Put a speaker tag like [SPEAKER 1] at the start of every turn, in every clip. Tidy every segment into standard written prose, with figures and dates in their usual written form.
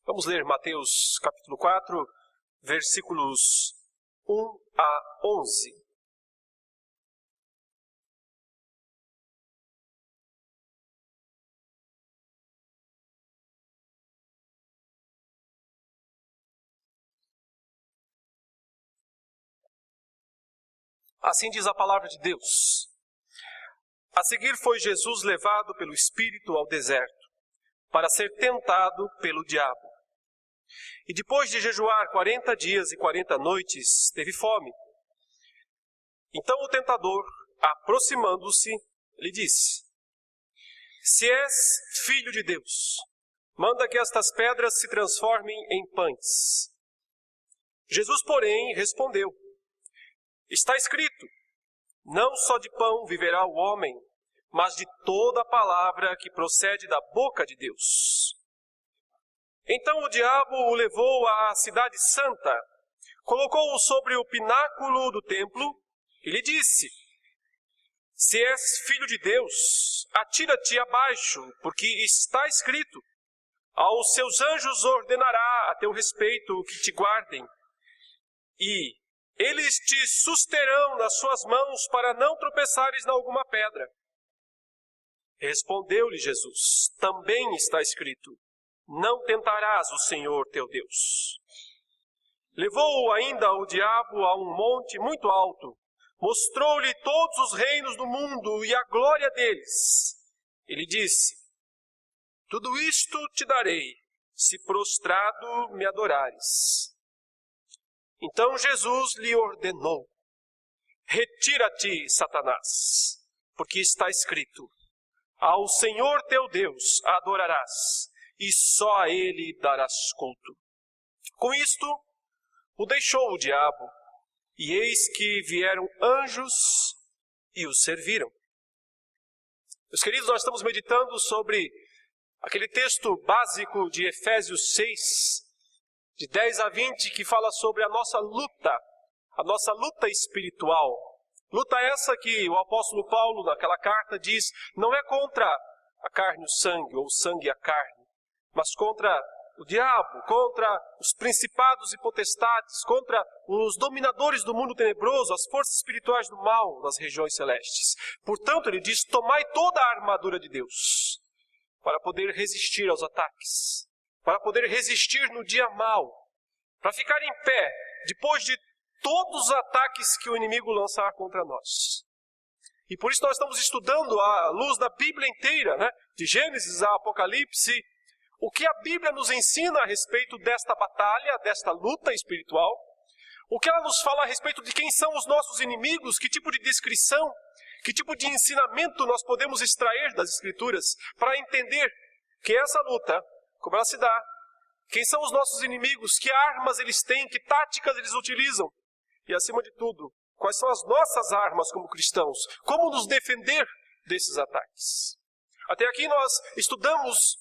[SPEAKER 1] Vamos ler Mateus capítulo 4, versículos 1 a 11. Assim diz a palavra de Deus. A seguir foi Jesus levado pelo Espírito ao deserto, para ser tentado pelo diabo. E depois de jejuar 40 dias e 40 noites, teve fome. Então o tentador, aproximando-se, lhe disse: Se és filho de Deus, manda que estas pedras se transformem em pães. Jesus, porém, respondeu: Está escrito, não só de pão viverá o homem, mas de toda a palavra que procede da boca de Deus. Então o diabo o levou à cidade santa, colocou-o sobre o pináculo do templo e lhe disse: Se és filho de Deus, atira-te abaixo, porque está escrito, aos seus anjos ordenará a teu respeito que te guardem, e eles te susterão nas suas mãos para não tropeçares em alguma pedra. Respondeu-lhe Jesus: Também está escrito, não tentarás o Senhor teu Deus. Levou-o ainda o diabo a um monte muito alto, mostrou-lhe todos os reinos do mundo e a glória deles. Ele disse: Tudo isto te darei, se prostrado me adorares. Então Jesus lhe ordenou: Retira-te, Satanás, porque está escrito, ao Senhor teu Deus adorarás, e só a Ele darás culto. Com isto, o deixou o diabo, e eis que vieram anjos e o serviram. Meus queridos, nós estamos meditando sobre aquele texto básico de Efésios 6, de 10 a 20, que fala sobre a nossa luta espiritual. Luta essa que o apóstolo Paulo, naquela carta, diz, não é contra a carne e o sangue, ou o sangue e a carne, mas contra o diabo, contra os principados e potestades, contra os dominadores do mundo tenebroso, as forças espirituais do mal nas regiões celestes. Portanto, ele diz, tomai toda a armadura de Deus, para poder resistir aos ataques, para poder resistir no dia mau, para ficar em pé, depois de todos os ataques que o inimigo lançar contra nós. E por isso nós estamos estudando à luz da Bíblia inteira, de Gênesis a Apocalipse, o que a Bíblia nos ensina a respeito desta batalha, desta luta espiritual, o que ela nos fala a respeito de quem são os nossos inimigos, que tipo de descrição, que tipo de ensinamento nós podemos extrair das Escrituras para entender que essa luta, como ela se dá, quem são os nossos inimigos, que armas eles têm, que táticas eles utilizam, e acima de tudo, quais são as nossas armas como cristãos, como nos defender desses ataques. Até aqui nós estudamos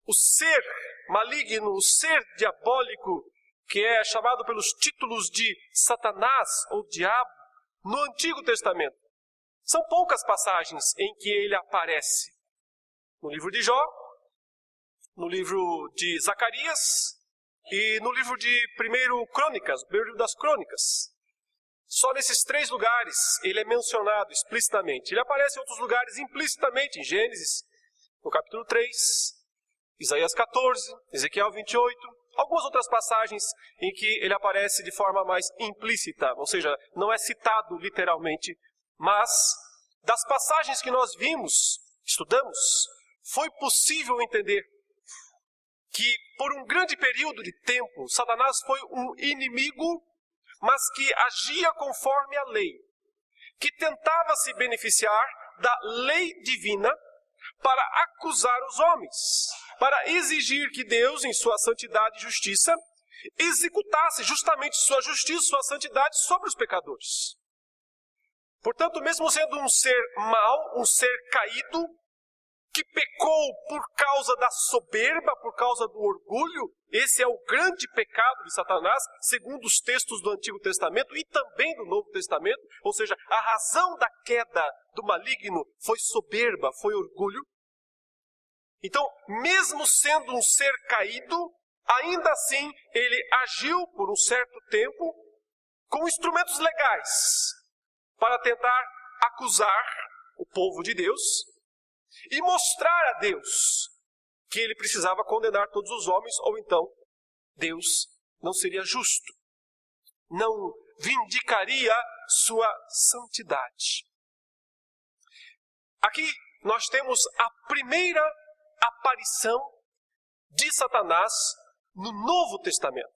[SPEAKER 1] o ser maligno, o ser diabólico, que é chamado pelos títulos de Satanás ou Diabo, no Antigo Testamento. São poucas passagens em que ele aparece. No livro de Jó, no livro de Zacarias e no livro de 1 Crônicas, o primeiro livro das Crônicas. Só nesses 3 lugares ele é mencionado explicitamente. Ele aparece em outros lugares implicitamente, em Gênesis, no capítulo 3, Isaías 14, Ezequiel 28, algumas outras passagens em que ele aparece de forma mais implícita, ou seja, não é citado literalmente, mas das passagens que nós vimos, estudamos, foi possível entender que por um grande período de tempo, Satanás foi um inimigo, mas que agia conforme a lei, que tentava se beneficiar da lei divina para acusar os homens, para exigir que Deus, em sua santidade e justiça, executasse justamente sua justiça, sua santidade sobre os pecadores. Portanto, mesmo sendo um ser mau, um ser caído, que pecou por causa da soberba, por causa do orgulho, esse é o grande pecado de Satanás, segundo os textos do Antigo Testamento e também do Novo Testamento, ou seja, a razão da queda do maligno foi soberba, foi orgulho. Então, mesmo sendo um ser caído, ainda assim ele agiu por um certo tempo com instrumentos legais para tentar acusar o povo de Deus e mostrar a Deus que ele precisava condenar todos os homens, ou então Deus não seria justo, não vindicaria sua santidade. Aqui nós temos a primeira aparição de Satanás no Novo Testamento.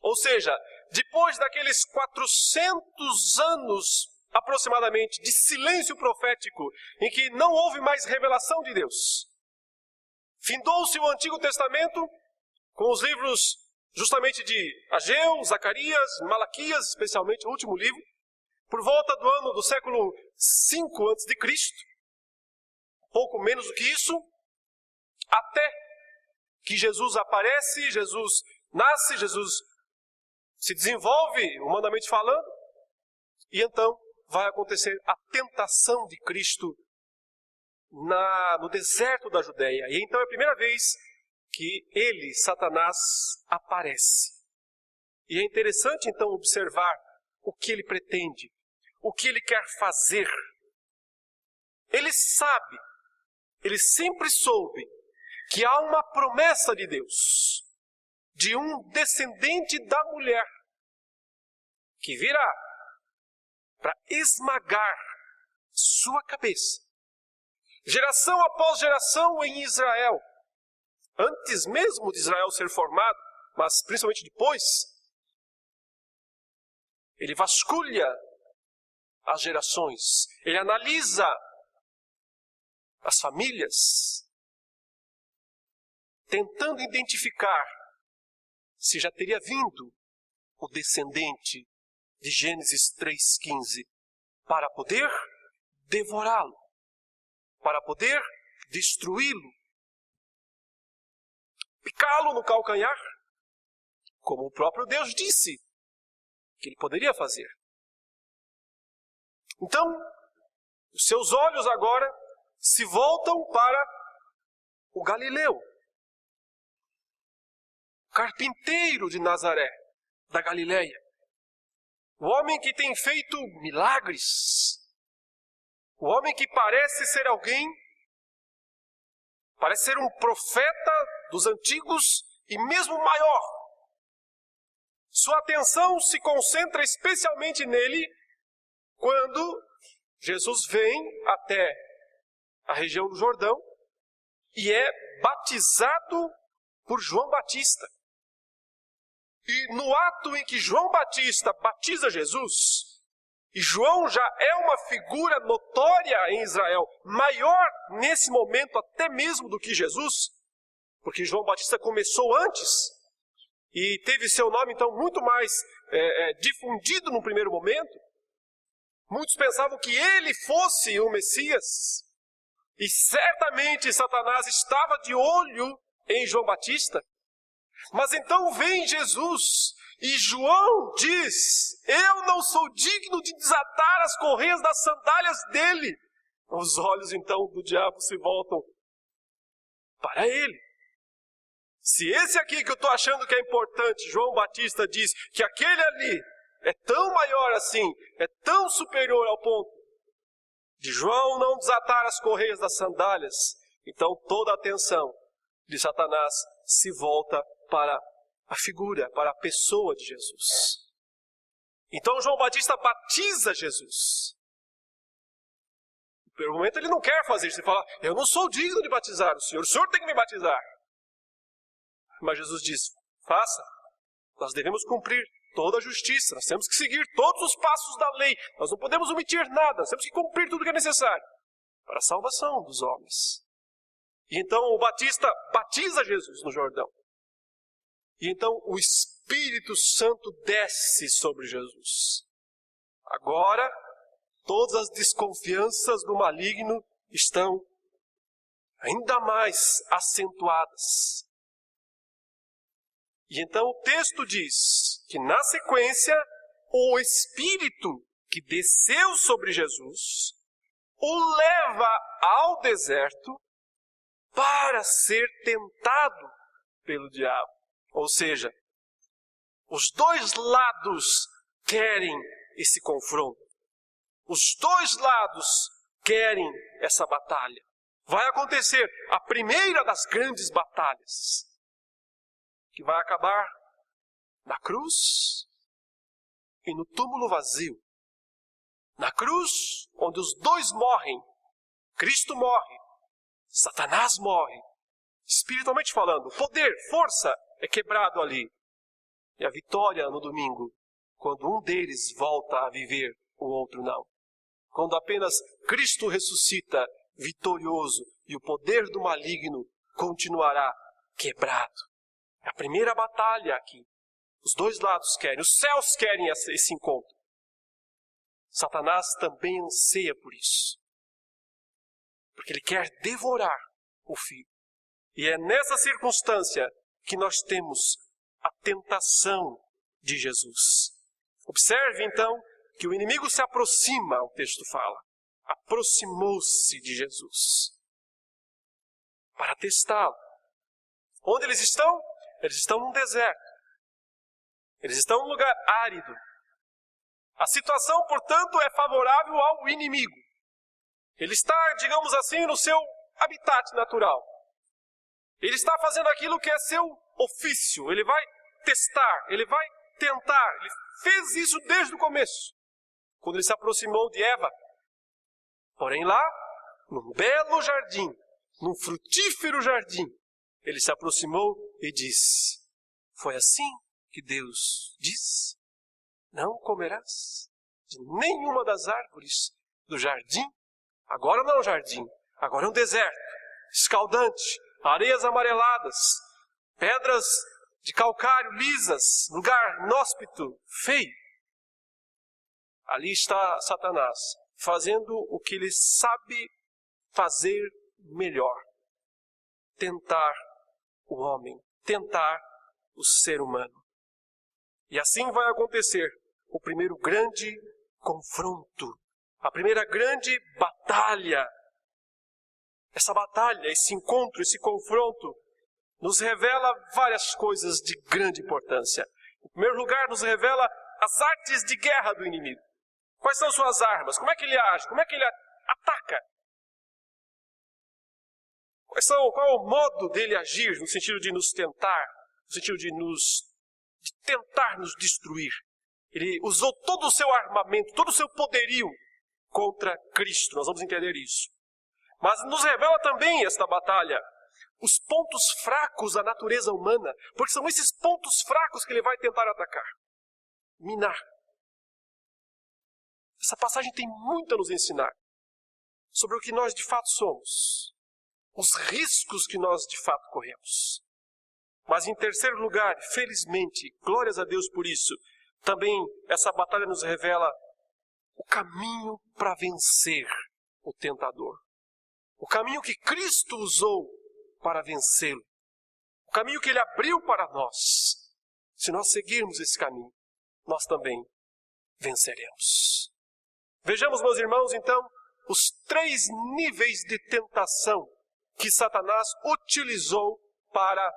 [SPEAKER 1] Ou seja, depois daqueles 400 anos aproximadamente de silêncio profético, em que não houve mais revelação de Deus, findou-se o Antigo Testamento com os livros justamente de Ageu, Zacarias, Malaquias, especialmente o último livro, por volta do ano do século 5 a.C., pouco menos do que isso, até que Jesus aparece, Jesus nasce, Jesus se desenvolve, humanamente falando, e então vai acontecer a tentação de Cristo no deserto da Judéia. E então é a primeira vez que ele, Satanás, aparece. E é interessante então observar o que ele pretende, o que ele quer fazer. Ele sabe, ele sempre soube que há uma promessa de Deus, de um descendente da mulher, que virá para esmagar sua cabeça. Geração após geração em Israel, antes mesmo de Israel ser formado, mas principalmente depois, ele vasculha as gerações, ele analisa as famílias, tentando identificar se já teria vindo o descendente de Gênesis 3,15 para poder devorá-lo, para poder destruí-lo, picá-lo no calcanhar, como o próprio Deus disse que ele poderia fazer. Então, os seus olhos agora se voltam para o Galileu, carpinteiro de Nazaré, da Galileia, o homem que tem feito milagres, o homem que parece ser alguém, parece ser um profeta dos antigos e mesmo maior. Sua atenção se concentra especialmente nele quando Jesus vem até a região do Jordão e é batizado por João Batista. E no ato em que João Batista batiza Jesus, e João já é uma figura notória em Israel, maior nesse momento até mesmo do que Jesus, porque João Batista começou antes e teve seu nome então muito mais difundido no primeiro momento. Muitos pensavam que ele fosse o Messias, e certamente Satanás estava de olho em João Batista. Mas então vem Jesus e João diz: eu não sou digno de desatar as correias das sandálias dele. Os olhos então do diabo se voltam para ele. Se esse aqui que eu estou achando que é importante, João Batista diz que aquele ali é tão maior assim, é tão superior ao ponto de João não desatar as correias das sandálias, então toda a atenção de Satanás se volta para a figura, para a pessoa de Jesus. Então João Batista batiza Jesus. No primeiro momento ele não quer fazer isso, ele fala: eu não sou digno de batizar o senhor tem que me batizar. Mas Jesus diz: faça, nós devemos cumprir toda a justiça, nós temos que seguir todos os passos da lei, nós não podemos omitir nada, nós temos que cumprir tudo que é necessário para a salvação dos homens. E então o Batista batiza Jesus no Jordão. E então o Espírito Santo desce sobre Jesus. Agora, todas as desconfianças do maligno estão ainda mais acentuadas. E então o texto diz que na sequência, o Espírito que desceu sobre Jesus o leva ao deserto para ser tentado pelo diabo. Ou seja, os dois lados querem esse confronto. Os dois lados querem essa batalha. Vai acontecer a primeira das grandes batalhas, que vai acabar na cruz e no túmulo vazio. Na cruz, onde os dois morrem, Cristo morre, Satanás morre. Espiritualmente falando, poder, força é quebrado ali. E a vitória no domingo, quando um deles volta a viver, o outro não. Quando apenas Cristo ressuscita vitorioso e o poder do maligno continuará quebrado. É a primeira batalha aqui. Os dois lados querem, os céus querem esse encontro. Satanás também anseia por isso. Porque ele quer devorar o Filho. E é nessa circunstância que nós temos a tentação de Jesus. Observe então que o inimigo se aproxima, o texto fala. Aproximou-se de Jesus para testá-lo. Onde eles estão? Eles estão num deserto. Eles estão num lugar árido. A situação, portanto, é favorável ao inimigo. Ele está, digamos assim, no seu habitat natural. Ele está fazendo aquilo que é seu ofício. Ele vai testar, ele vai tentar. Ele fez isso desde o começo, quando ele se aproximou de Eva. Porém lá, num belo jardim, num frutífero jardim, ele se aproximou e disse: foi assim que Deus diz? Não comerás de nenhuma das árvores do jardim? Agora não é um jardim, agora é um deserto, escaldante, areias amareladas, pedras de calcário lisas, lugar inóspito, feio. Ali está Satanás, fazendo o que ele sabe fazer melhor. Tentar o homem, tentar o ser humano. E assim vai acontecer o primeiro grande confronto, a primeira grande batalha. Essa batalha, esse encontro, esse confronto, nos revela várias coisas de grande importância. Em primeiro lugar, nos revela as artes de guerra do inimigo. Quais são suas armas? Como é que ele age? Como é que ele ataca? Qual é o modo dele agir no sentido de nos tentar, no sentido de tentar nos destruir? Ele usou todo o seu armamento, todo o seu poderio contra Cristo. Nós vamos entender isso. Mas nos revela também esta batalha os pontos fracos da natureza humana, porque são esses pontos fracos que ele vai tentar atacar, minar. Essa passagem tem muito a nos ensinar sobre o que nós de fato somos, os riscos que nós de fato corremos. Mas em terceiro lugar, felizmente, glórias a Deus por isso, também essa batalha nos revela o caminho para vencer o tentador. O caminho que Cristo usou para vencê-lo. O caminho que Ele abriu para nós. Se nós seguirmos esse caminho, nós também venceremos. Vejamos, meus irmãos, então, os 3 níveis de tentação que Satanás utilizou para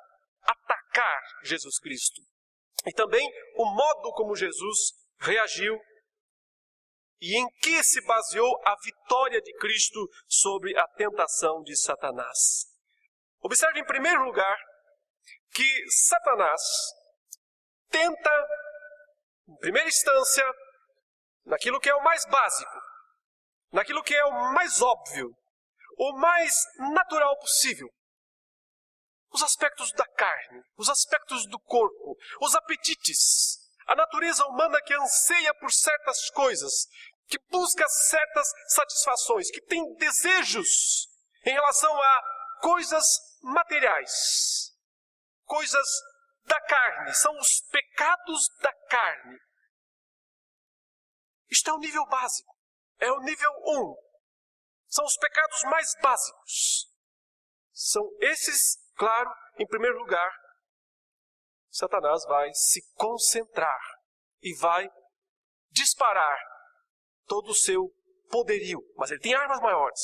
[SPEAKER 1] atacar Jesus Cristo. E também o modo como Jesus reagiu e em que se baseou a vitória de Cristo sobre a tentação de Satanás. Observe em primeiro lugar que Satanás tenta, em primeira instância, naquilo que é o mais básico, naquilo que é o mais óbvio, o mais natural possível. Os aspectos da carne, os aspectos do corpo, os apetites, a natureza humana que anseia por certas coisas, que busca certas satisfações, que tem desejos em relação a coisas materiais, coisas da carne, são os pecados da carne. Isto é o nível básico, é o nível 1. São os pecados mais básicos. São esses, claro, em primeiro lugar, Satanás vai se concentrar e vai disparar todo o seu poderio. Mas ele tem armas maiores.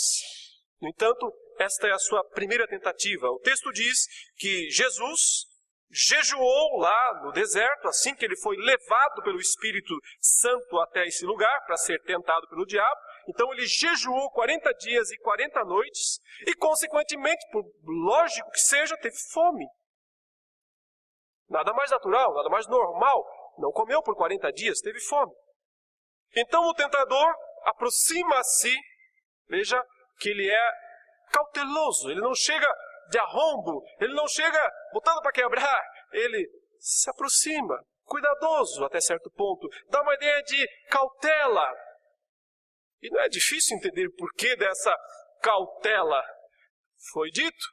[SPEAKER 1] No entanto, esta é a sua primeira tentativa. O texto diz que Jesus jejuou lá no deserto, assim que ele foi levado pelo Espírito Santo até esse lugar para ser tentado pelo diabo. Então ele jejuou 40 dias e 40 noites e, consequentemente, por lógico que seja, teve fome. Nada mais natural, nada mais normal. Não comeu por 40 dias, teve fome. Então o tentador aproxima-se, veja que ele é cauteloso, ele não chega de arrombo, ele não chega botando para quebrar, ele se aproxima, cuidadoso até certo ponto, dá uma ideia de cautela. E não é difícil entender o porquê dessa cautela. Foi dito,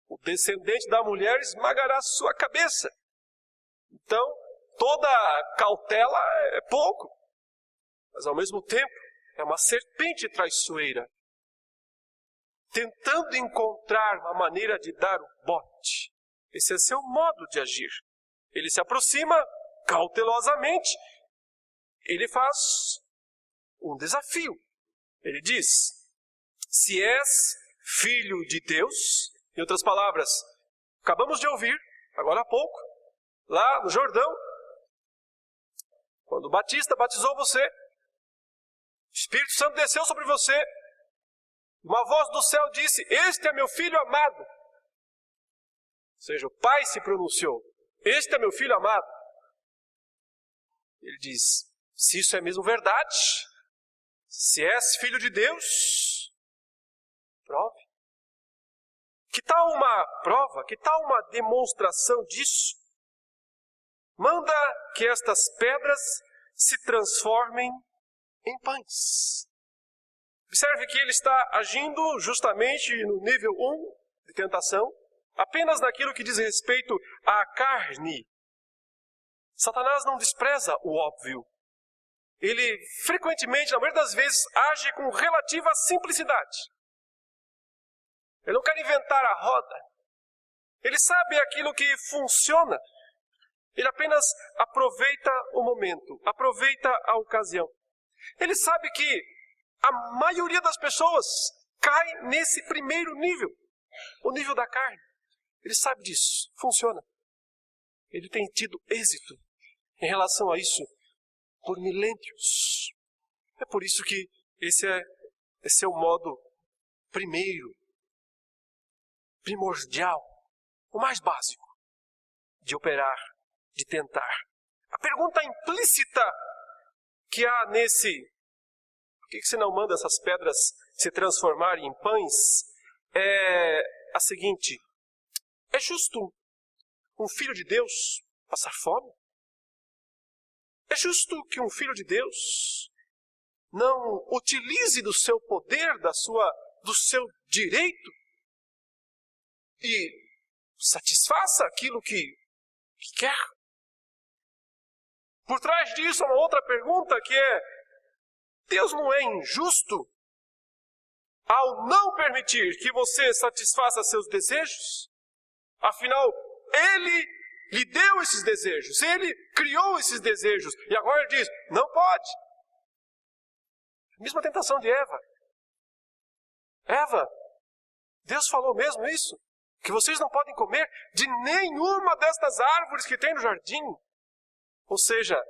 [SPEAKER 1] o descendente da mulher esmagará sua cabeça. Então, toda cautela é pouco, mas ao mesmo tempo é uma serpente traiçoeira, tentando encontrar uma maneira de dar o bote. Esse é seu modo de agir. Ele se aproxima cautelosamente, ele faz um desafio. Ele diz, se és filho de Deus, em outras palavras, acabamos de ouvir, agora há pouco, lá no Jordão, quando o Batista batizou você, o Espírito Santo desceu sobre você, uma voz do céu disse, este é meu filho amado. Ou seja, o Pai se pronunciou, este é meu filho amado. Ele diz, se isso é mesmo verdade, se és filho de Deus, prove. Que tal uma prova, que tal uma demonstração disso? Manda que estas pedras se transformem em pães. Observe que ele está agindo justamente no nível 1 de tentação, apenas naquilo que diz respeito à carne. Satanás não despreza o óbvio. Ele frequentemente, na maioria das vezes, age com relativa simplicidade. Ele não quer inventar a roda. Ele sabe aquilo que funciona. Ele apenas aproveita o momento, aproveita a ocasião. Ele sabe que a maioria das pessoas cai nesse primeiro nível, o nível da carne. Ele sabe disso, funciona. Ele tem tido êxito em relação a isso por milênios. É por isso que esse é o modo primeiro, primordial, o mais básico de operar, de tentar. A pergunta implícita que há nesse, por que você não manda essas pedras se transformarem em pães, é a seguinte, é justo um filho de Deus passar fome? É justo que um filho de Deus não utilize do seu poder, do seu direito e satisfaça aquilo que quer? Por trás disso, uma outra pergunta que é, Deus não é injusto ao não permitir que você satisfaça seus desejos? Afinal, Ele lhe deu esses desejos, Ele criou esses desejos, e agora Ele diz, não pode. A mesma tentação de Eva. Eva, Deus falou mesmo isso? Que vocês não podem comer de nenhuma destas árvores que tem no jardim? Ou seja,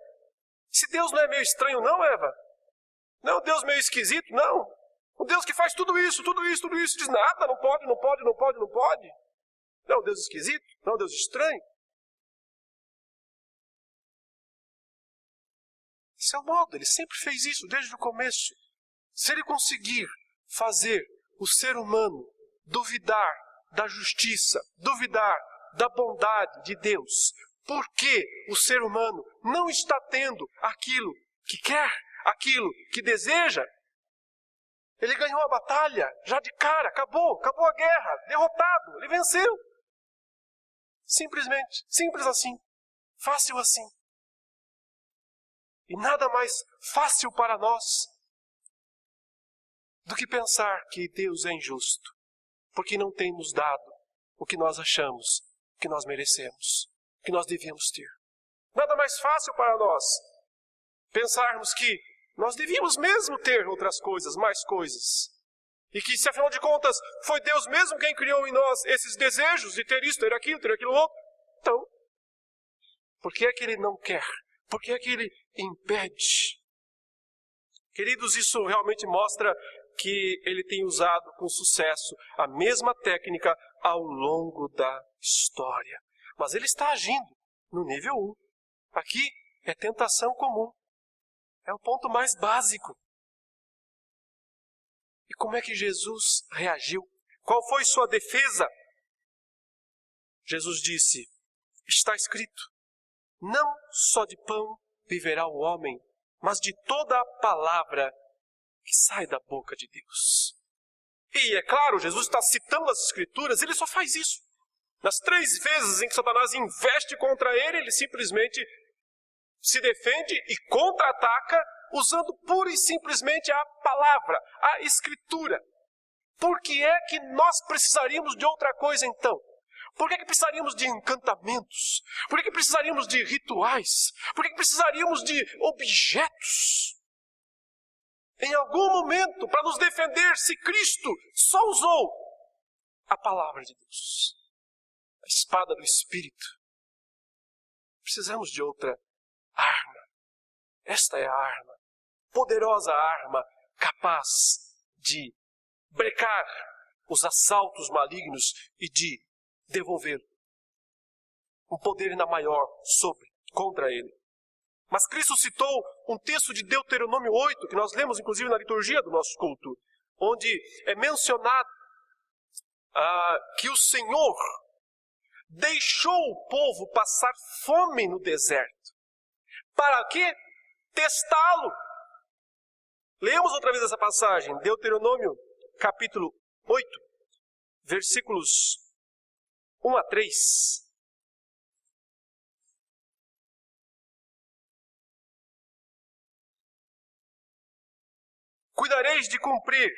[SPEAKER 1] se Deus não é meio estranho não, Eva? Não é um Deus meio esquisito, não. Um Deus que faz tudo isso, diz nada, não pode. Não é um Deus esquisito, não é um Deus estranho. Esse é o modo, ele sempre fez isso desde o começo. Se ele conseguir fazer o ser humano duvidar da justiça, duvidar da bondade de Deus, porque o ser humano não está tendo aquilo que quer, aquilo que deseja, ele ganhou a batalha, já de cara, acabou a guerra, derrotado, ele venceu. Simplesmente, simples assim, fácil assim. E nada mais fácil para nós do que pensar que Deus é injusto, porque não tem nos dado o que nós achamos que nós merecemos, que nós devíamos ter. Nada mais fácil para nós pensarmos que nós devíamos mesmo ter outras coisas, mais coisas. E que, se afinal de contas, foi Deus mesmo quem criou em nós esses desejos de ter isso, ter aquilo outro, então, por que é que Ele não quer? Por que é que Ele impede? Queridos, isso realmente mostra que Ele tem usado com sucesso a mesma técnica ao longo da história. Mas Ele está agindo no nível 1. Aqui é tentação comum. É o ponto mais básico. E como é que Jesus reagiu? Qual foi sua defesa? Jesus disse, está escrito, não só de pão viverá o homem, mas de toda a palavra que sai da boca de Deus. E é claro, Jesus está citando as Escrituras, ele só faz isso. Nas 3 vezes em que Satanás investe contra ele, ele simplesmente se defende e contra-ataca, usando pura e simplesmente a palavra, a Escritura. Por que é que nós precisaríamos de outra coisa então? Por que é que precisaríamos de encantamentos? Por que é que precisaríamos de rituais? Por que é que precisaríamos de objetos? Em algum momento, para nos defender, se Cristo só usou a palavra de Deus, a espada do Espírito, precisamos de outra arma. Esta é a arma, poderosa arma, capaz de brecar os assaltos malignos e de devolver um poder ainda maior contra ele. Mas Cristo citou um texto de Deuteronômio 8, que nós lemos inclusive na liturgia do nosso culto, onde é mencionado que o Senhor deixou o povo passar fome no deserto. Para quê? Testá-lo. Leamos outra vez essa passagem, Deuteronômio capítulo 8, versículos 1 a 3. Cuidareis de cumprir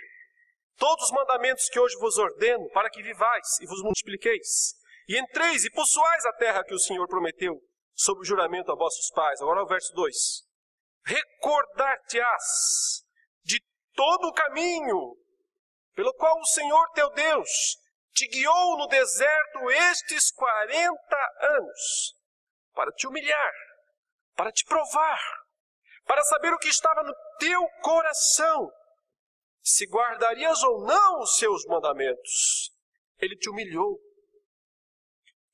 [SPEAKER 1] todos os mandamentos que hoje vos ordeno, para que vivais e vos multipliqueis, e entreis e possuais a terra que o Senhor prometeu, sob o juramento a vossos pais. Agora o verso 2. Recordar-te-ás de todo o caminho pelo qual o Senhor teu Deus te guiou no deserto estes 40 anos, para te humilhar, para te provar, para saber o que estava no teu coração, se guardarias ou não os seus mandamentos. Ele te humilhou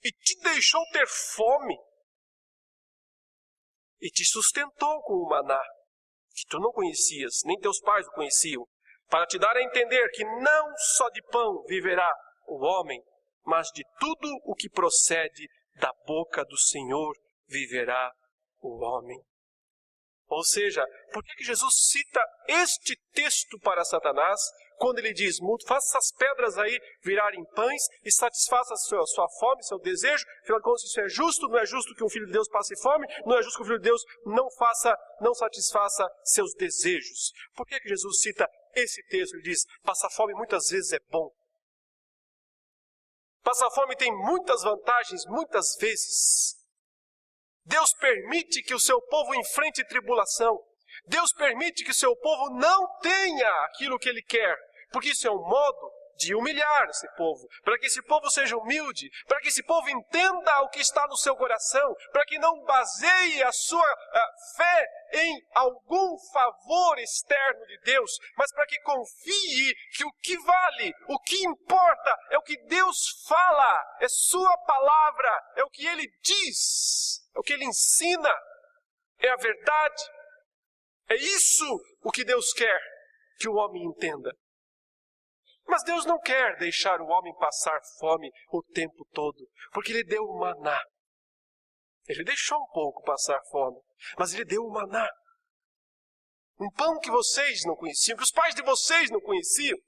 [SPEAKER 1] e te deixou ter fome e te sustentou com o maná, que tu não conhecias, nem teus pais o conheciam, para te dar a entender que não só de pão viverá o homem, mas de tudo o que procede da boca do Senhor viverá o homem. Ou seja, por que Jesus cita este texto para Satanás, quando ele diz, faça essas pedras aí virarem pães e satisfaça a sua fome, seu desejo? Afinal de contas, isso é justo? Não é justo que um filho de Deus passe fome? Não é justo que um filho de Deus não satisfaça seus desejos? Por que Jesus cita esse texto? Ele diz, passar fome muitas vezes é bom. Passar fome tem muitas vantagens, muitas vezes. Deus permite que o seu povo enfrente tribulação. Deus permite que o seu povo não tenha aquilo que ele quer, porque isso é um modo de humilhar esse povo, para que esse povo seja humilde, para que esse povo entenda o que está no seu coração, para que não baseie a sua fé em algum favor externo de Deus, mas para que confie que o que vale, o que importa, é o que Deus fala, é sua palavra, é o que Ele diz, é o que Ele ensina, é a verdade. É isso o que Deus quer que o homem entenda. Mas Deus não quer deixar o homem passar fome o tempo todo, porque Ele deu o maná. Ele deixou um pouco passar fome, mas Ele deu o maná. Um pão que vocês não conheciam, que os pais de vocês não conheciam,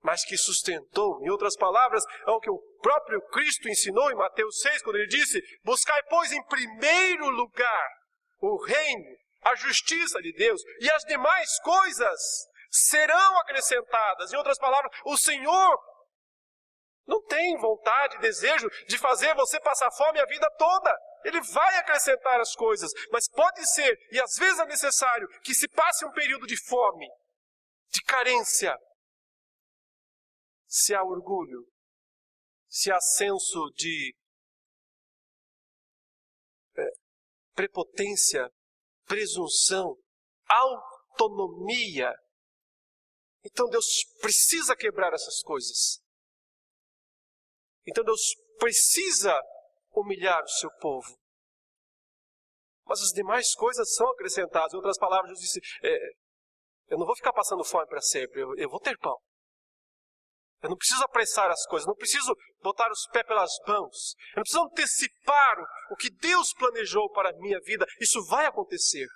[SPEAKER 1] mas que sustentou. Em outras palavras, é o que o próprio Cristo ensinou em Mateus 6, quando Ele disse, buscai, pois, em primeiro lugar o reino, a justiça de Deus, e as demais coisas serão acrescentadas. Em outras palavras, o Senhor não tem vontade, desejo de fazer você passar fome a vida toda. Ele vai acrescentar as coisas, mas pode ser, e às vezes é necessário, que se passe um período de fome, de carência, se há orgulho, se há senso de prepotência, presunção, autonomia, então Deus precisa quebrar essas coisas. Então Deus precisa humilhar o seu povo. Mas as demais coisas são acrescentadas. Em outras palavras, Deus disse, eu não vou ficar passando fome para sempre, eu vou ter pão. Eu não preciso apressar as coisas, não preciso botar os pés pelas mãos. Eu não preciso antecipar o que Deus planejou para a minha vida. Isso vai acontecer.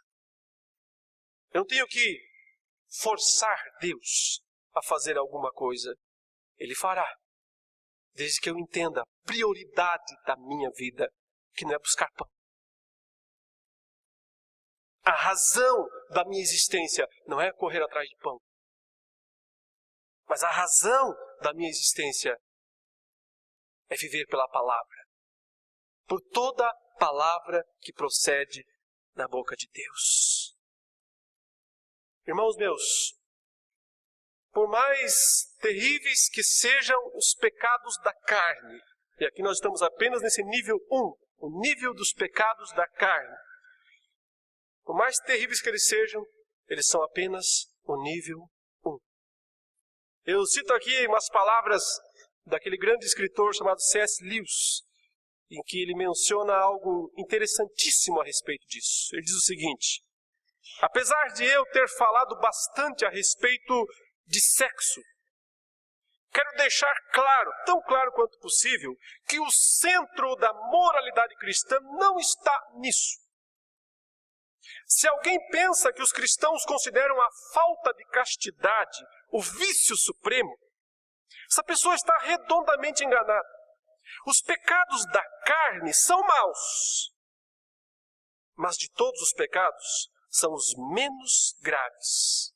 [SPEAKER 1] Eu não tenho que forçar Deus a fazer alguma coisa. Ele fará. Desde que eu entenda a prioridade da minha vida, que não é buscar pão. A razão da minha existência não é correr atrás de pão. Mas a razão da minha existência é viver pela palavra. Por toda palavra que procede da boca de Deus. Irmãos meus, por mais terríveis que sejam os pecados da carne, e aqui nós estamos apenas nesse nível 1, o nível dos pecados da carne. Por mais terríveis que eles sejam, eles são apenas o nível 1. Eu cito aqui umas palavras daquele grande escritor chamado C.S. Lewis, em que ele menciona algo interessantíssimo a respeito disso. Ele diz o seguinte: apesar de eu ter falado bastante a respeito de sexo, quero deixar claro, tão claro quanto possível, que o centro da moralidade cristã não está nisso. Se alguém pensa que os cristãos consideram a falta de castidade o vício supremo, essa pessoa está redondamente enganada. Os pecados da carne são maus, mas de todos os pecados são os menos graves.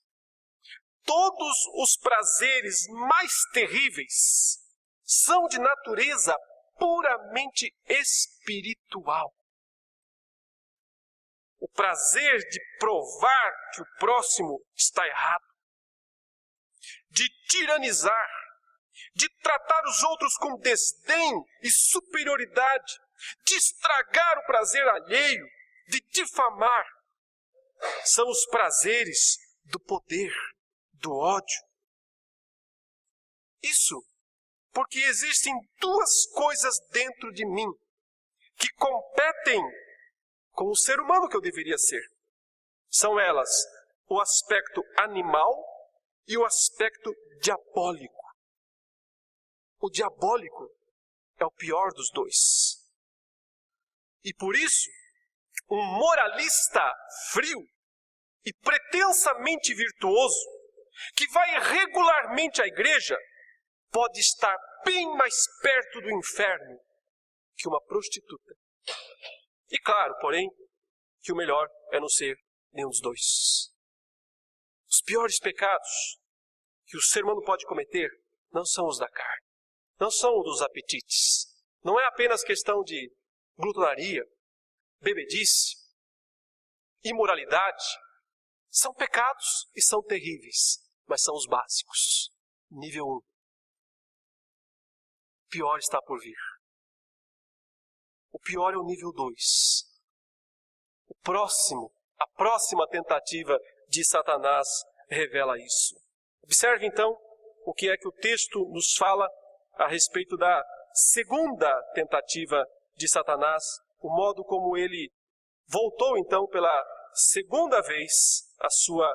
[SPEAKER 1] Todos os prazeres mais terríveis são de natureza puramente espiritual. O prazer de provar que o próximo está errado, de tiranizar, de tratar os outros com desdém e superioridade, de estragar o prazer alheio, de difamar, são os prazeres do poder, do ódio. Isso porque existem duas coisas dentro de mim que competem com o ser humano que eu deveria ser. São elas o aspecto animal e o aspecto diabólico. O diabólico é o pior dos dois. E por isso, um moralista frio e pretensamente virtuoso, que vai regularmente à igreja, pode estar bem mais perto do inferno que uma prostituta. E claro, porém, que o melhor é não ser nenhum dos dois. Os piores pecados que o ser humano pode cometer não são os da carne, não são os dos apetites. Não é apenas questão de glutonaria, bebedice, imoralidade. São pecados e são terríveis, mas são os básicos. Nível 1. O pior está por vir. O pior é o nível 2. A próxima tentativa de Satanás revela isso. Observe então o que é que o texto nos fala a respeito da segunda tentativa de Satanás, o modo como ele voltou então pela segunda vez a sua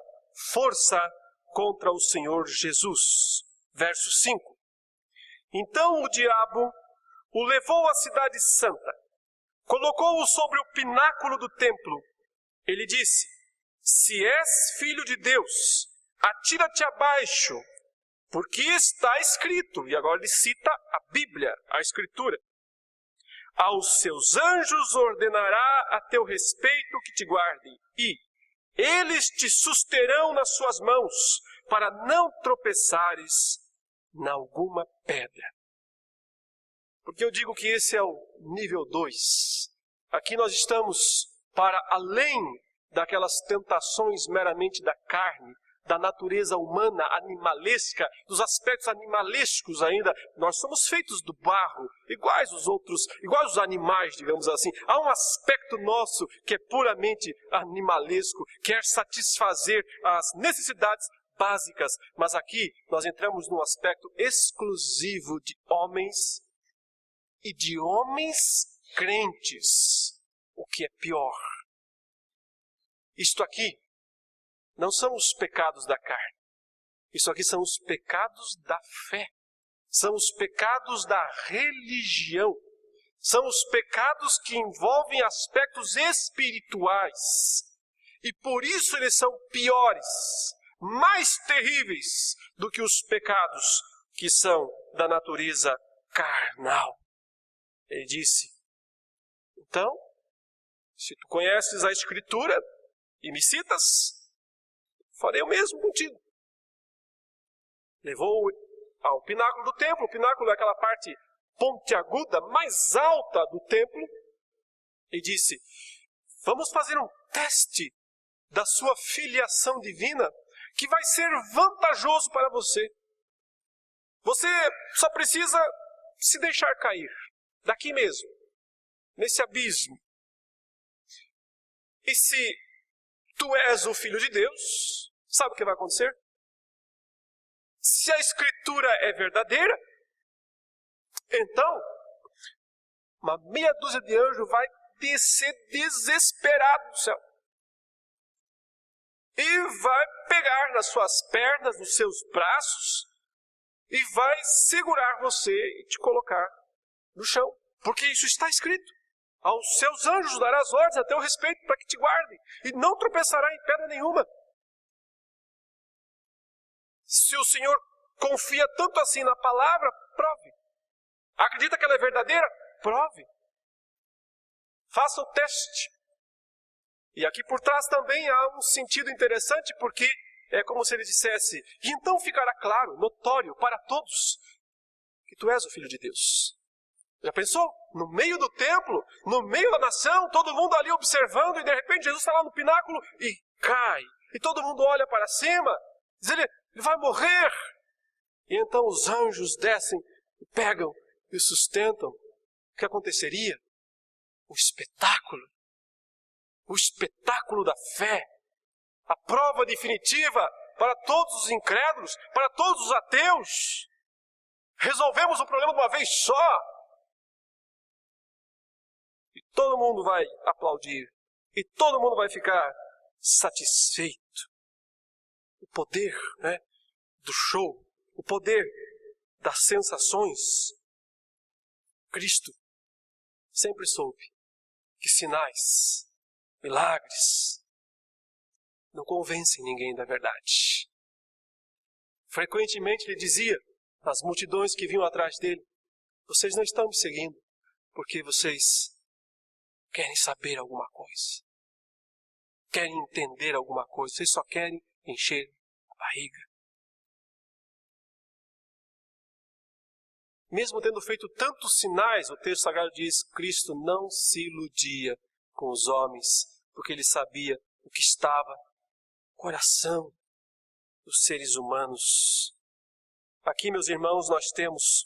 [SPEAKER 1] força contra o Senhor Jesus. Verso 5. Então o diabo o levou à cidade santa, colocou-o sobre o pináculo do templo. Ele disse: se és filho de Deus, atira-te abaixo, porque está escrito, e agora ele cita a Bíblia, a Escritura: aos seus anjos ordenará a teu respeito que te guardem, e eles te susterão nas suas mãos, para não tropeçares em alguma pedra. Porque eu digo que esse é o nível 2. Aqui nós estamos para além daquelas tentações meramente da carne, da natureza humana, animalesca, dos aspectos animalescos ainda. Nós somos feitos do barro, iguais os animais, digamos assim. Há um aspecto nosso que é puramente animalesco, quer satisfazer as necessidades básicas, mas aqui nós entramos num aspecto exclusivo de homens e de homens crentes, o que é pior. Isto aqui não são os pecados da carne. Isso aqui são os pecados da fé. São os pecados da religião. São os pecados que envolvem aspectos espirituais. E por isso eles são piores, mais terríveis do que os pecados que são da natureza carnal. Ele disse, então, se tu conheces a Escritura e me citas, farei o mesmo contigo. Levou ao pináculo do templo. O pináculo é aquela parte pontiaguda, mais alta do templo. E disse, vamos fazer um teste da sua filiação divina, que vai ser vantajoso para você. Você só precisa se deixar cair, daqui mesmo, nesse abismo. E se tu és o Filho de Deus, sabe o que vai acontecer? Se a Escritura é verdadeira, então, uma meia dúzia de anjos vai descer desesperado do céu. E vai pegar nas suas pernas, nos seus braços, e vai segurar você e te colocar no chão. Porque isso está escrito. Aos seus anjos darás ordens a teu respeito para que te guardem, e não tropeçará em pedra nenhuma. Se o Senhor confia tanto assim na palavra, prove. Acredita que ela é verdadeira? Prove. Faça o teste. E aqui por trás também há um sentido interessante, porque é como se ele dissesse, e então ficará claro, notório para todos, que tu és o Filho de Deus. Já pensou? No meio do templo, no meio da nação, todo mundo ali observando, e de repente Jesus está lá no pináculo e cai. E todo mundo olha para cima, diz ele vai morrer. E então os anjos descem, pegam e o sustentam. O que aconteceria? O espetáculo da fé, a prova definitiva para todos os incrédulos, para todos os ateus. Resolvemos o problema de uma vez só. E todo mundo vai aplaudir, e todo mundo vai ficar satisfeito. O poder, do show, o poder das sensações. Cristo sempre soube que sinais, milagres, não convencem ninguém da verdade. Frequentemente ele dizia às multidões que vinham atrás dele, vocês não estão me seguindo porque vocês querem saber alguma coisa, querem entender alguma coisa, vocês só querem encher a barriga. Mesmo tendo feito tantos sinais, o texto sagrado diz, Cristo não se iludia com os homens, porque ele sabia o que estava no coração dos seres humanos. Aqui, meus irmãos, nós temos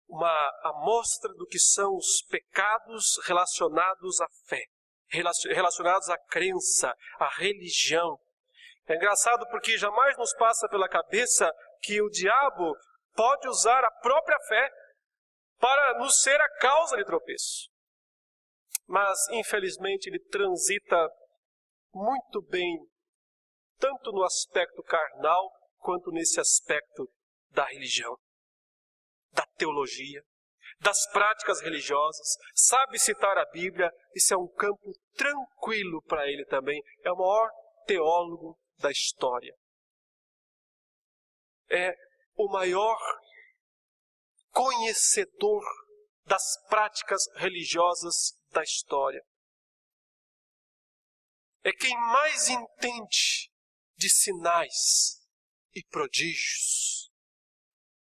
[SPEAKER 1] uma amostra do que são os pecados relacionados à fé, relacionados à crença, à religião. É engraçado porque jamais nos passa pela cabeça que o diabo pode usar a própria fé para nos ser a causa de tropeço. Mas, infelizmente, ele transita muito bem, tanto no aspecto carnal, quanto nesse aspecto da religião, da teologia, das práticas religiosas, sabe citar a Bíblia, isso é um campo tranquilo para ele também, é o maior teólogo da história. É o maior conhecedor das práticas religiosas da história. É quem mais entende de sinais e prodígios.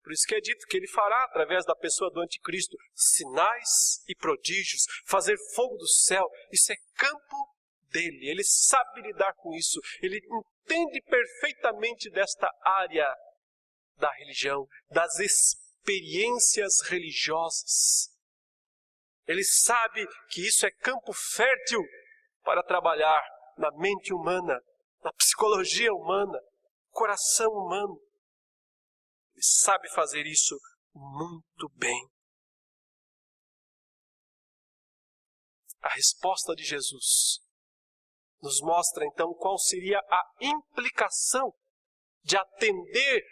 [SPEAKER 1] Por isso que é dito que ele fará, através da pessoa do anticristo, sinais e prodígios, fazer fogo do céu. Isso é campo dele. Ele sabe lidar com isso. Ele entende perfeitamente desta área da religião, das experiências religiosas. Ele sabe que isso é campo fértil para trabalhar na mente humana, na psicologia humana, coração humano. Ele sabe fazer isso muito bem. A resposta de Jesus nos mostra então qual seria a implicação de atender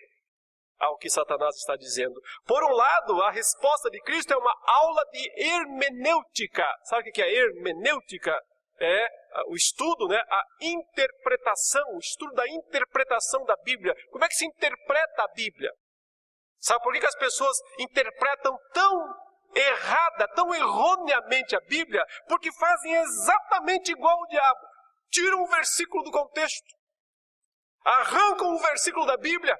[SPEAKER 1] ao que Satanás está dizendo. Por um lado, a resposta de Cristo é uma aula de hermenêutica. Sabe o que é hermenêutica? É o estudo, a interpretação, o estudo da interpretação da Bíblia. Como é que se interpreta a Bíblia? Sabe por que as pessoas interpretam tão errada, tão erroneamente a Bíblia? Porque fazem exatamente igual o diabo. Tiram um versículo do contexto, arrancam um versículo da Bíblia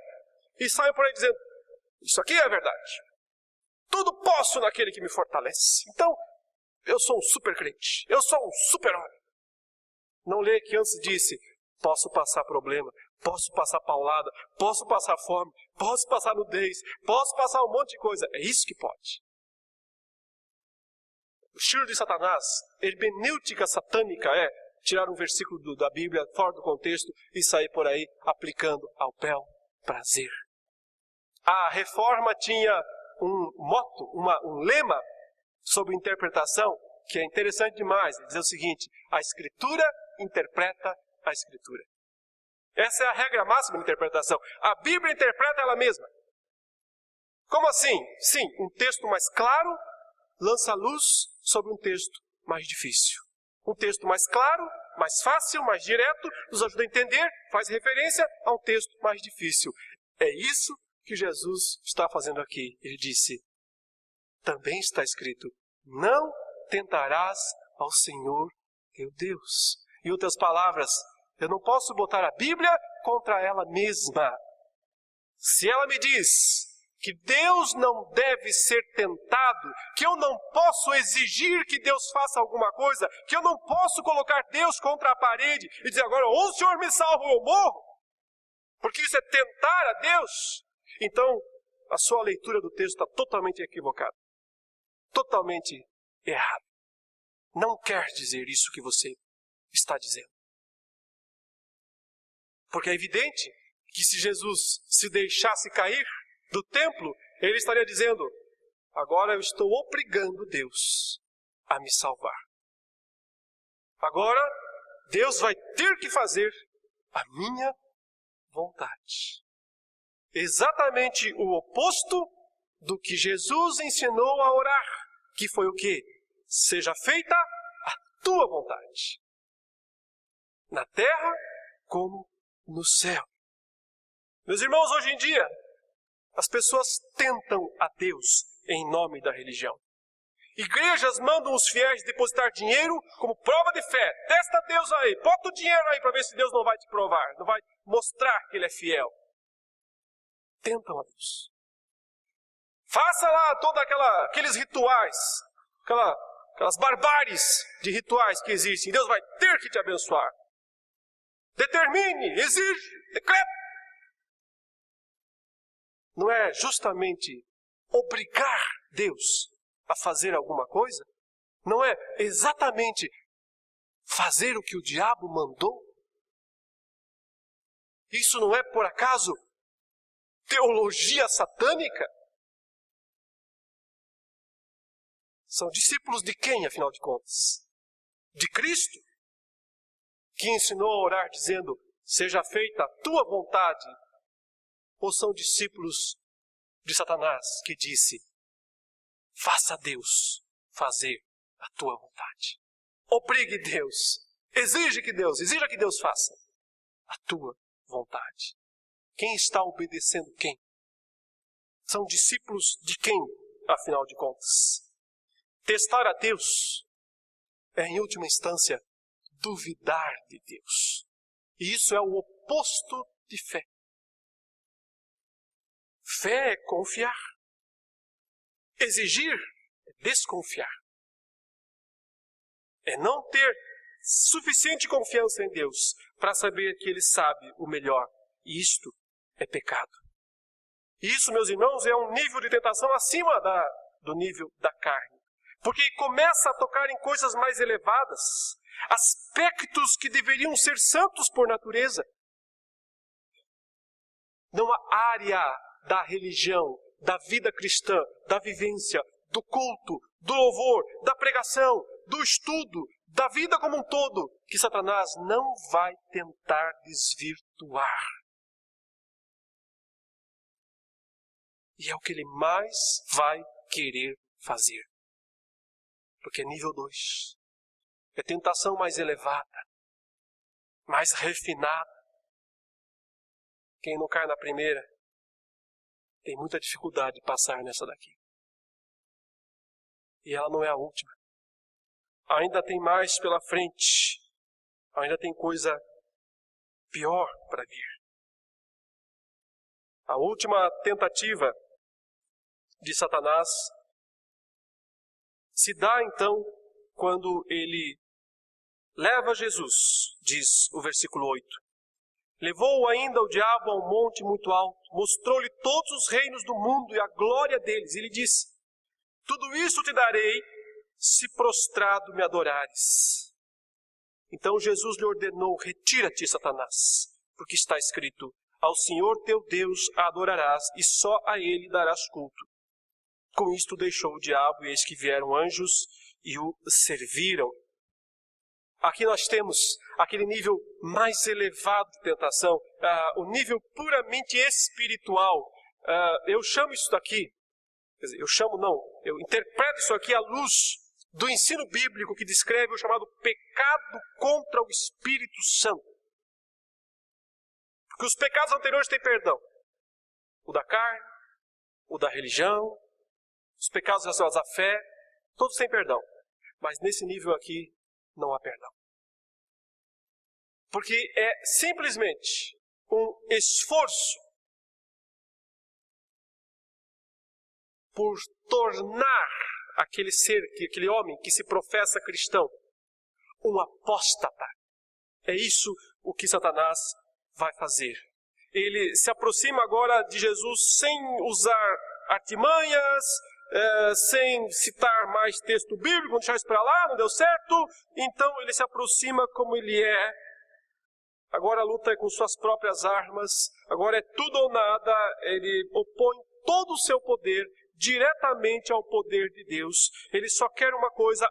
[SPEAKER 1] e saem por aí dizendo, isso aqui é verdade. Tudo posso naquele que me fortalece. Então, eu sou um super crente, eu sou um super homem. Não lê que antes disse, posso passar problema, posso passar paulada, posso passar fome, posso passar nudez, posso passar um monte de coisa. É isso que pode. O estilo de Satanás, hermenêutica satânica, é tirar um versículo da Bíblia fora do contexto e sair por aí aplicando ao bel prazer. A Reforma tinha um motto, um lema sobre interpretação que é interessante demais. Ele diz o seguinte, a Escritura interpreta a Escritura. Essa é a regra máxima de interpretação. A Bíblia interpreta ela mesma. Como assim? Sim, um texto mais claro lança luz sobre um texto mais difícil. Um texto mais claro, mais fácil, mais direto, nos ajuda a entender, faz referência a um texto mais difícil. É isso que Jesus está fazendo aqui. Ele disse, também está escrito, não tentarás ao Senhor teu Deus. Em outras palavras, eu não posso botar a Bíblia contra ela mesma. Se ela me diz que Deus não deve ser tentado, que eu não posso exigir que Deus faça alguma coisa, que eu não posso colocar Deus contra a parede e dizer agora, ou o Senhor me salva ou eu morro, porque isso é tentar a Deus, então a sua leitura do texto está totalmente equivocada, totalmente errada. Não quer dizer isso que você está dizendo. Porque é evidente que se Jesus se deixasse cair do templo, ele estaria dizendo, agora eu estou obrigando Deus a me salvar. Agora Deus vai ter que fazer a minha vontade. Exatamente o oposto do que Jesus ensinou a orar, que foi o quê? Seja feita a tua vontade, na terra como no céu. Meus irmãos, hoje em dia, as pessoas tentam a Deus em nome da religião. Igrejas mandam os fiéis depositar dinheiro como prova de fé. Testa Deus aí, bota o dinheiro aí para ver se Deus não vai te provar, não vai mostrar que Ele é fiel. Tentam a Deus. Faça lá todos aqueles rituais, aquelas barbáries de rituais que existem. Deus vai ter que te abençoar. Determine, exige, decreta. Não é justamente obrigar Deus a fazer alguma coisa? Não é exatamente fazer o que o diabo mandou? Isso não é, por acaso, teologia satânica? São discípulos de quem, afinal de contas? De Cristo, que ensinou a orar dizendo, seja feita a tua vontade. Ou são discípulos de Satanás que disse, faça a Deus fazer a tua vontade. Obrigue Deus, exija que Deus faça a tua vontade. Quem está obedecendo quem? São discípulos de quem, afinal de contas? Testar a Deus é, em última instância, duvidar de Deus. E isso é o oposto de fé. Fé é confiar. Exigir é desconfiar. É não ter suficiente confiança em Deus para saber que Ele sabe o melhor. E isto é pecado. E isso, meus irmãos, é um nível de tentação acima do nível da carne. Porque começa a tocar em coisas mais elevadas, aspectos que deveriam ser santos por natureza. Não há área da religião, da vida cristã, da vivência, do culto, do louvor, da pregação, do estudo, da vida como um todo, que Satanás não vai tentar desvirtuar. E é o que ele mais vai querer fazer. Porque é nível 2. É tentação mais elevada, mais refinada. Quem não cai na primeira, tem muita dificuldade de passar nessa daqui. E ela não é a última. Ainda tem mais pela frente. Ainda tem coisa pior para vir. A última tentativa de Satanás se dá então quando ele leva Jesus, diz o versículo 8. Levou ainda o diabo a um monte muito alto, mostrou-lhe todos os reinos do mundo e a glória deles. E lhe disse: tudo isso te darei, se prostrado me adorares. Então Jesus lhe ordenou: retira-te, Satanás, porque está escrito: ao Senhor teu Deus adorarás e só a Ele darás culto. Com isto deixou o diabo, e eis que vieram anjos e o serviram. Aqui nós temos aquele nível mais elevado de tentação, o nível puramente espiritual. Eu chamo isso daqui, quer dizer, eu interpreto isso aqui à luz do ensino bíblico que descreve o chamado pecado contra o Espírito Santo. Porque os pecados anteriores têm perdão. O da carne, o da religião, os pecados relacionados à fé, todos têm perdão. Mas nesse nível aqui, não há perdão. Porque é simplesmente um esforço por tornar aquele ser, aquele homem que se professa cristão, um apóstata. É isso o que Satanás vai fazer. Ele se aproxima agora de Jesus sem usar artimanhas, sem citar mais texto bíblico, vamos deixar isso para lá, não deu certo. Então ele se aproxima como ele é. Agora a luta é com suas próprias armas, agora é tudo ou nada. Ele opõe todo o seu poder diretamente ao poder de Deus. Ele só quer uma coisa: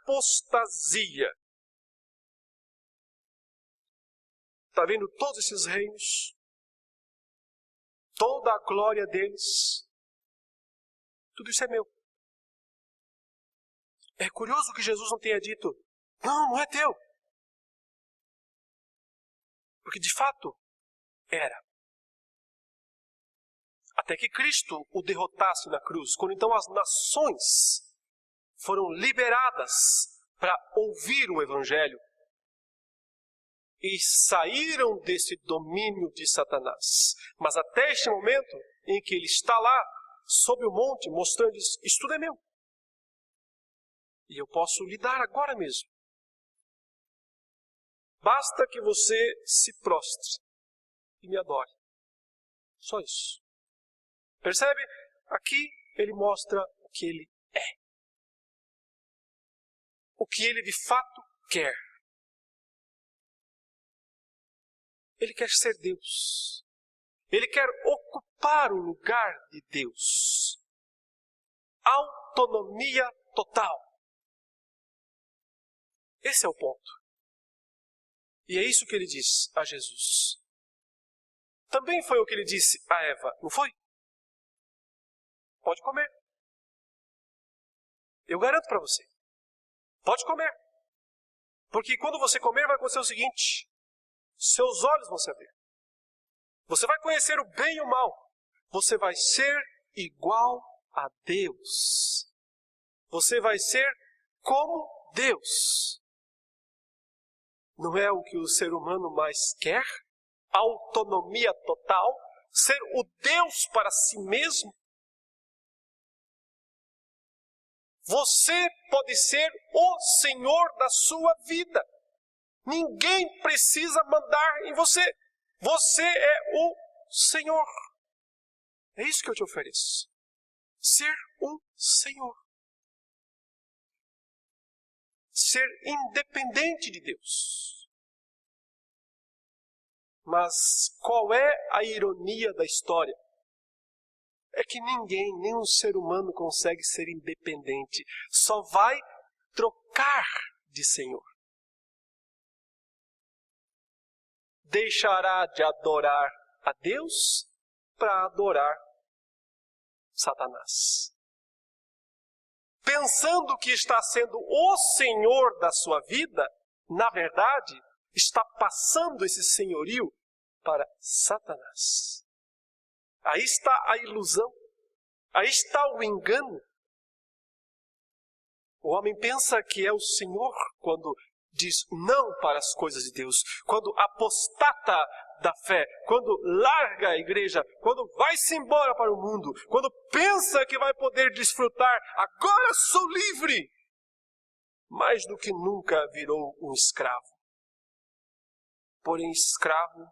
[SPEAKER 1] apostasia. Está vendo todos esses reinos? Toda a glória deles? Tudo isso é meu. É curioso que Jesus não tenha dito: não é teu. Porque de fato era. Até que Cristo o derrotasse na cruz, quando então as nações foram liberadas para ouvir o Evangelho e saíram desse domínio de Satanás. Mas até este momento em que ele está lá, sob o monte, mostrando-lhes: isso tudo é meu. E eu posso lhe dar agora mesmo. Basta que você se prostre e me adore. Só isso. Percebe? Aqui ele mostra o que ele é. O que ele de fato quer. Ele quer ser Deus. Ele quer ocupar o lugar de Deus. Autonomia total. Esse é o ponto. E é isso que ele diz a Jesus. Também foi o que ele disse a Eva, não foi? Pode comer. Eu garanto para você. Pode comer. Porque quando você comer vai acontecer o seguinte: seus olhos vão se abrir. Você vai conhecer o bem e o mal. Você vai ser igual a Deus. Você vai ser como Deus. Não é o que o ser humano mais quer? Autonomia total? Ser o Deus para si mesmo? Você pode ser o Senhor da sua vida. Ninguém precisa mandar em você. Você é o Senhor. É isso que eu te ofereço. Ser um Senhor. Ser independente de Deus. Mas qual é a ironia da história? É que ninguém, nenhum ser humano consegue ser independente. Só vai trocar de Senhor. Deixará de adorar a Deus para adorar Satanás. Pensando que está sendo o Senhor da sua vida, na verdade, está passando esse senhorio para Satanás. Aí está a ilusão. Aí está o engano. O homem pensa que é o Senhor quando diz não para as coisas de Deus, quando apostata da fé, quando larga a igreja, quando vai-se embora para o mundo, quando pensa que vai poder desfrutar, agora sou livre. Mais do que nunca virou um escravo. Porém, escravo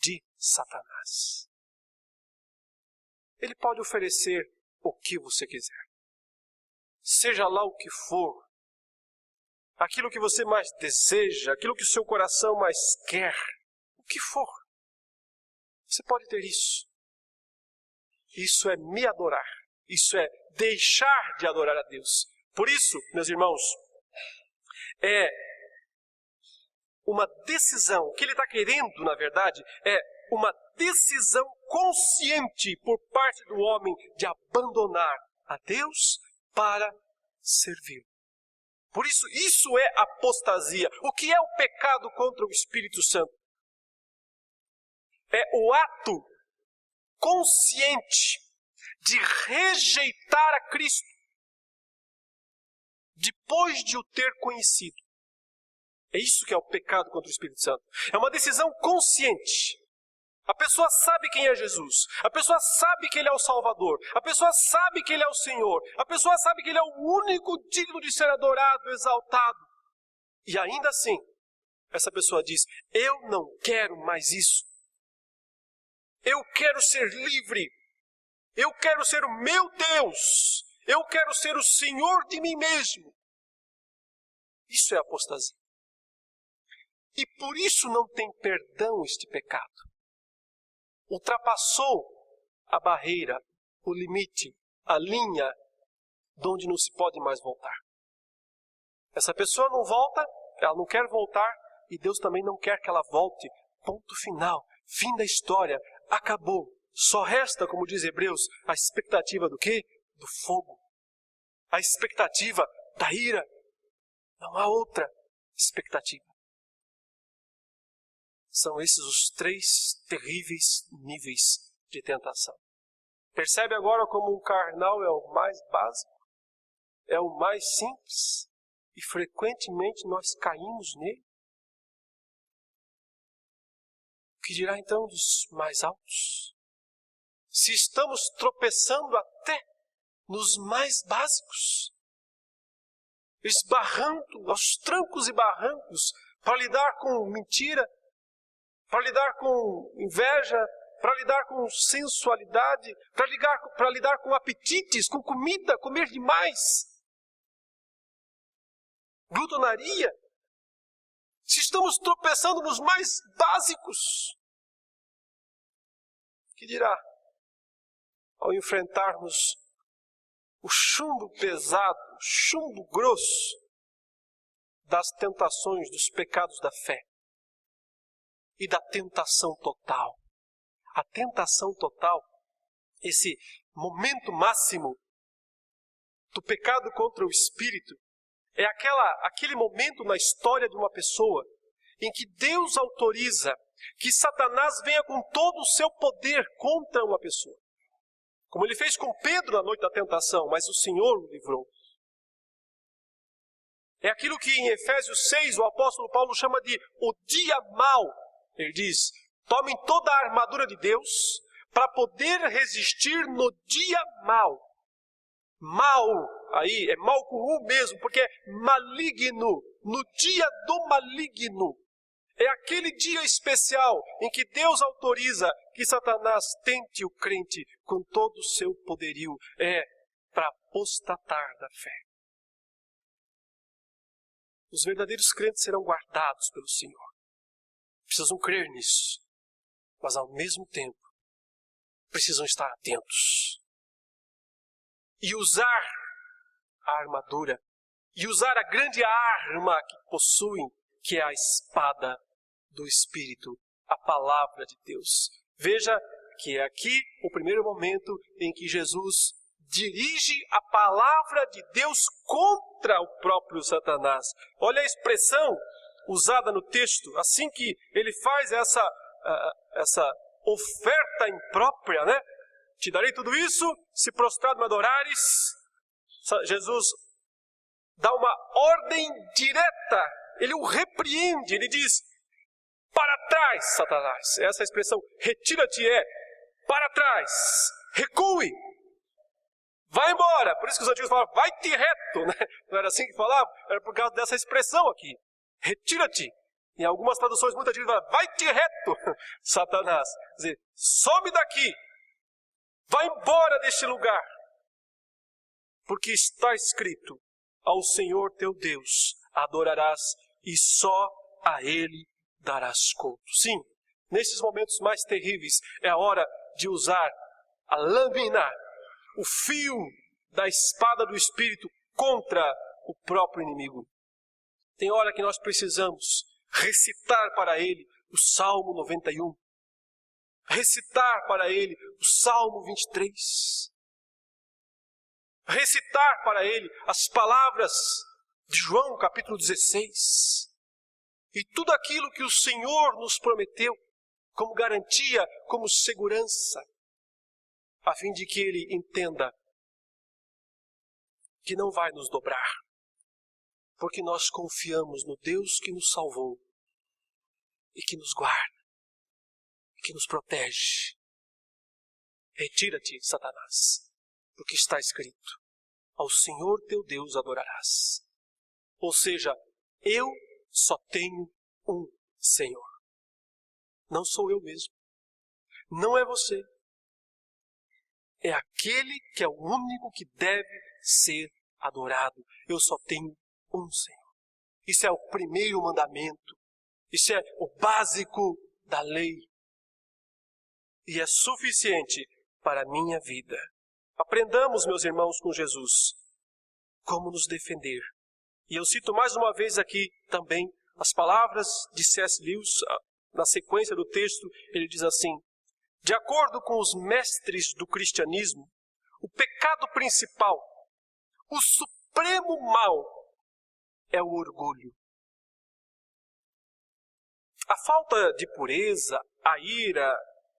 [SPEAKER 1] de Satanás. Ele pode oferecer o que você quiser. Seja lá o que for, aquilo que você mais deseja, aquilo que o seu coração mais quer, o que for. Você pode ter isso. Isso é me adorar. Isso é deixar de adorar a Deus. Por isso, meus irmãos, é uma decisão. O que ele está querendo, na verdade, é uma decisão consciente por parte do homem de abandonar a Deus para servir. Por isso, isso é apostasia. O que é o pecado contra o Espírito Santo? É o ato consciente de rejeitar a Cristo depois de o ter conhecido. É isso que é o pecado contra o Espírito Santo. É uma decisão consciente. A pessoa sabe quem é Jesus. A pessoa sabe que Ele é o Salvador. A pessoa sabe que Ele é o Senhor. A pessoa sabe que Ele é o único digno de ser adorado, exaltado. E ainda assim, essa pessoa diz, eu não quero mais isso. Eu quero ser livre. Eu quero ser o meu Deus. Eu quero ser o Senhor de mim mesmo. Isso é apostasia. E por isso não tem perdão este pecado. Ultrapassou a barreira, o limite, a linha de onde não se pode mais voltar. Essa pessoa não volta, ela não quer voltar e Deus também não quer que ela volte. Ponto final, fim da história, acabou. Só resta, como diz Hebreus, a expectativa do quê? Do fogo. A expectativa da ira. Não há outra expectativa. São esses os 3 terríveis níveis de tentação. Percebe agora como o carnal é o mais básico? É o mais simples? E frequentemente nós caímos nele? O que dirá então dos mais altos? Se estamos tropeçando até nos mais básicos, esbarrando aos trancos e barrancos para lidar com mentira, para lidar com inveja, para lidar com sensualidade, para lidar com apetites, com comida, comer demais, glutonaria. Se estamos tropeçando nos mais básicos, que dirá ao enfrentarmos o chumbo pesado, o chumbo grosso das tentações, dos pecados da fé? E da tentação total. A tentação total, esse momento máximo do pecado contra o Espírito, é aquele momento na história de uma pessoa em que Deus autoriza que Satanás venha com todo o seu poder contra uma pessoa. Como ele fez com Pedro na noite da tentação, mas o Senhor o livrou. É aquilo que em Efésios 6 o apóstolo Paulo chama de o dia mau. Ele diz, tomem toda a armadura de Deus para poder resistir no dia mau. Mal, aí é mal com U mesmo, porque é maligno no dia do maligno. É aquele dia especial em que Deus autoriza que Satanás tente o crente com todo o seu poderio. É para apostatar da fé. Os verdadeiros crentes serão guardados pelo Senhor. Precisam crer nisso. Mas ao mesmo tempo, precisam estar atentos. E usar a armadura. E usar a grande arma que possuem, que é a espada do Espírito, a palavra de Deus. Veja que é aqui o primeiro momento em que Jesus dirige a palavra de Deus contra o próprio Satanás. Olha a expressão usada no texto, assim que ele faz essa oferta imprópria, né? Te darei tudo isso, se prostrado me adorares. Jesus dá uma ordem direta, ele o repreende, ele diz: para trás, Satanás. Essa expressão, retira-te, para trás, recue, vai embora. Por isso que os antigos falavam, vai-te reto, né? Não era assim que falavam, era por causa dessa expressão aqui, retira-te. Em algumas traduções muito antigas falam, vai-te reto, Satanás. Quer dizer, some daqui, vai embora deste lugar. Porque está escrito, ao Senhor teu Deus adorarás e só a Ele darás conto. Sim, nesses momentos mais terríveis é a hora de usar a lâmina, o fio da espada do Espírito contra o próprio inimigo. Tem hora que nós precisamos recitar para Ele o Salmo 91, recitar para Ele o Salmo 23, recitar para Ele as palavras de João capítulo 16, e tudo aquilo que o Senhor nos prometeu como garantia, como segurança, a fim de que Ele entenda que não vai nos dobrar, porque nós confiamos no Deus que nos salvou e que nos guarda, e que nos protege. Retira-te, Satanás, porque está escrito, ao Senhor teu Deus adorarás. Ou seja, eu só tenho um Senhor. Não sou eu mesmo. Não é você. É aquele que é o único que deve ser adorado. Eu só tenho um Senhor. Isso é o primeiro mandamento. Isso é o básico da lei. E é suficiente para a minha vida. Aprendamos, meus irmãos, com Jesus, como nos defender. E eu cito mais uma vez aqui também as palavras de C.S. Lewis, na sequência do texto, ele diz assim: de acordo com os mestres do cristianismo, o pecado principal, o supremo mal, é o orgulho. A falta de pureza, a ira,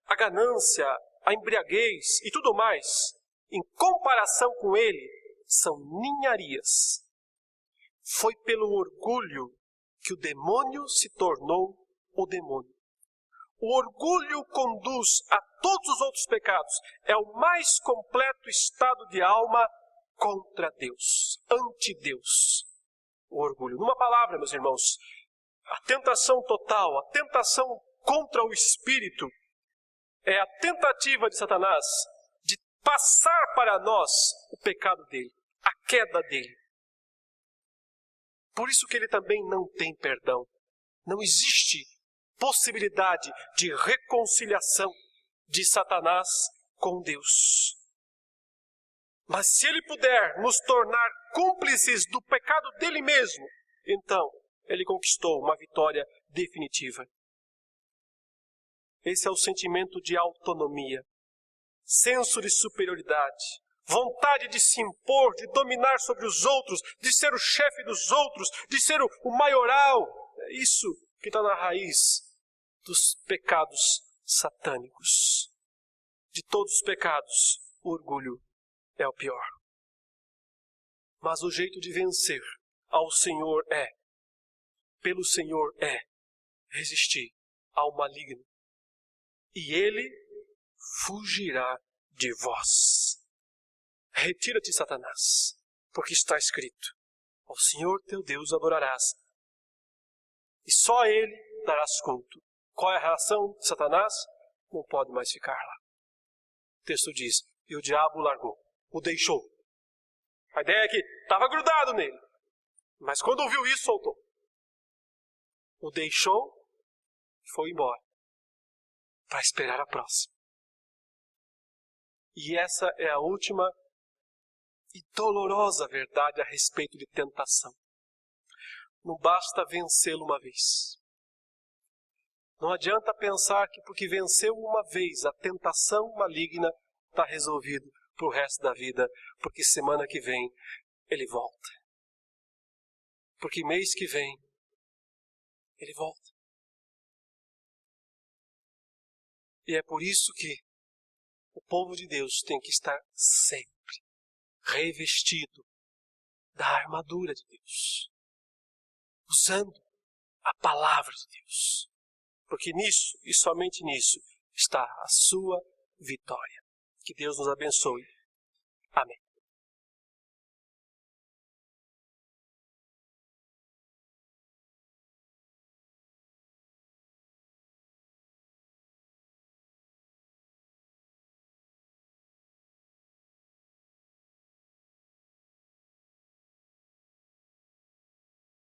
[SPEAKER 1] a ganância, a embriaguez e tudo mais, em comparação com ele, são ninharias. Foi pelo orgulho que o demônio se tornou o demônio. O orgulho conduz a todos os outros pecados. É o mais completo estado de alma contra Deus, ante-Deus. O orgulho. Numa palavra, meus irmãos, a tentação total, a tentação contra o Espírito, é a tentativa de Satanás de passar para nós o pecado dele, a queda dele. Por isso que ele também não tem perdão. Não existe possibilidade de reconciliação de Satanás com Deus. Mas se ele puder nos tornar cúmplices do pecado dele mesmo, então ele conquistou uma vitória definitiva. Esse é o sentimento de autonomia, senso de superioridade, vontade de se impor, de dominar sobre os outros, de ser o chefe dos outros, de ser o maioral. É isso que está na raiz dos pecados satânicos. De todos os pecados, o orgulho é o pior. Mas o jeito de vencer ao Senhor pelo Senhor resistir ao maligno. E ele fugirá de vós. Retira-te, Satanás, porque está escrito, ao Senhor teu Deus adorarás e só Ele darás conto. Qual é a reação de Satanás? Não pode mais ficar lá. O texto diz, e o diabo o largou, o deixou. A ideia é que estava grudado nele, mas quando ouviu isso, soltou. O deixou e foi embora para esperar a próxima. E essa é a última e dolorosa verdade a respeito de tentação. Não basta vencê-lo uma vez. Não adianta pensar que porque venceu uma vez a tentação maligna, está resolvido para o resto da vida, porque semana que vem ele volta. Porque mês que vem ele volta. E é por isso que o povo de Deus tem que estar sempre revestido da armadura de Deus, usando a palavra de Deus. Porque nisso, e somente nisso, está a sua vitória. Que Deus nos abençoe. Amém.